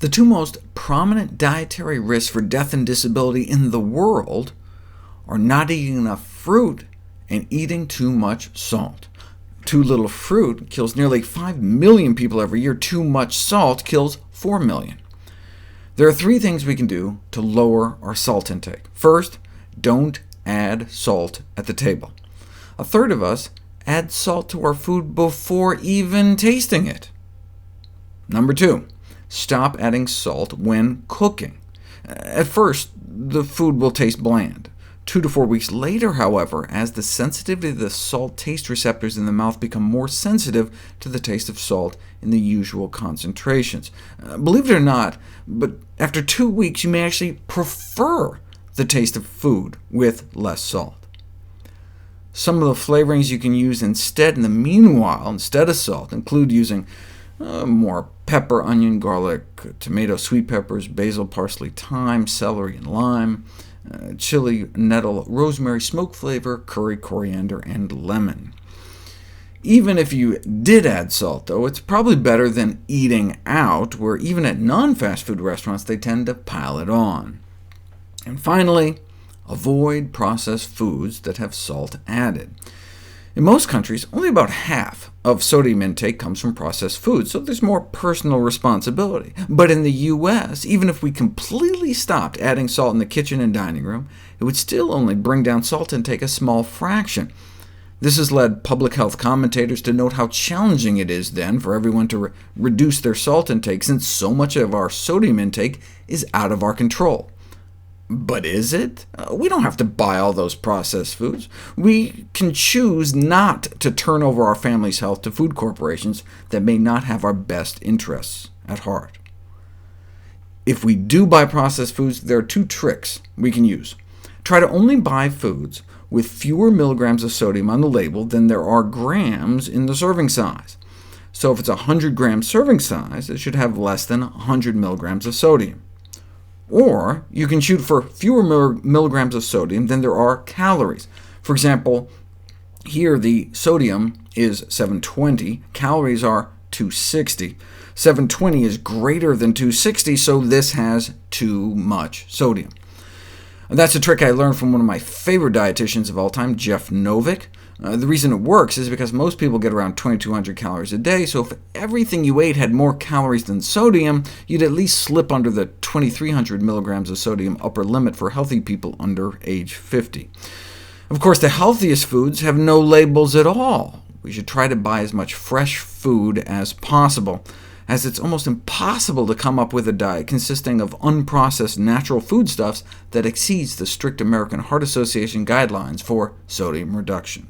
The two most prominent dietary risks for death and disability in the world are not eating enough fruit and eating too much salt. Too little fruit kills nearly 5 million people every year. Too much salt kills 4 million. There are 3 things we can do to lower our salt intake. First, don't add salt at the table. A third of us add salt to our food before even tasting it. Number 2, stop adding salt when cooking. At first, the food will taste bland. 2 to 4 weeks later, however, as the sensitivity of the salt taste receptors in the mouth become more sensitive to the taste of salt in the usual concentrations. Believe it or not, but after 2 weeks you may actually prefer the taste of food with less salt. Some of the flavorings you can use instead in the meanwhile, instead of salt, include using more pepper, onion, garlic, tomato, sweet peppers, basil, parsley, thyme, celery, and lime, chili, nettle, rosemary, smoke flavor, curry, coriander, and lemon. Even if you did add salt, though, it's probably better than eating out, where even at non-fast food restaurants they tend to pile it on. And finally, avoid processed foods that have salt added. In most countries, only about half of sodium intake comes from processed foods, so there's more personal responsibility. But in the US, even if we completely stopped adding salt in the kitchen and dining room, it would still only bring down salt intake a small fraction. This has led public health commentators to note how challenging it is then for everyone to reduce their salt intake, since so much of our sodium intake is out of our control. But is it? We don't have to buy all those processed foods. We can choose not to turn over our family's health to food corporations that may not have our best interests at heart. If we do buy processed foods, there are 2 tricks we can use. Try to only buy foods with fewer milligrams of sodium on the label than there are grams in the serving size. So if it's a 100-gram serving size, it should have less than 100 milligrams of sodium. Or you can shoot for fewer milligrams of sodium than there are calories. For example, here the sodium is 720, calories are 260. 720 is greater than 260, so this has too much sodium. And that's a trick I learned from one of my favorite dietitians of all time, Jeff Novick. The reason it works is because most people get around 2,200 calories a day, so if everything you ate had more calories than sodium, you'd at least slip under the 2,300 milligrams of sodium upper limit for healthy people under age 50. Of course, the healthiest foods have no labels at all. We should try to buy as much fresh food as possible, as it's almost impossible to come up with a diet consisting of unprocessed natural foodstuffs that exceeds the strict American Heart Association guidelines for sodium reduction.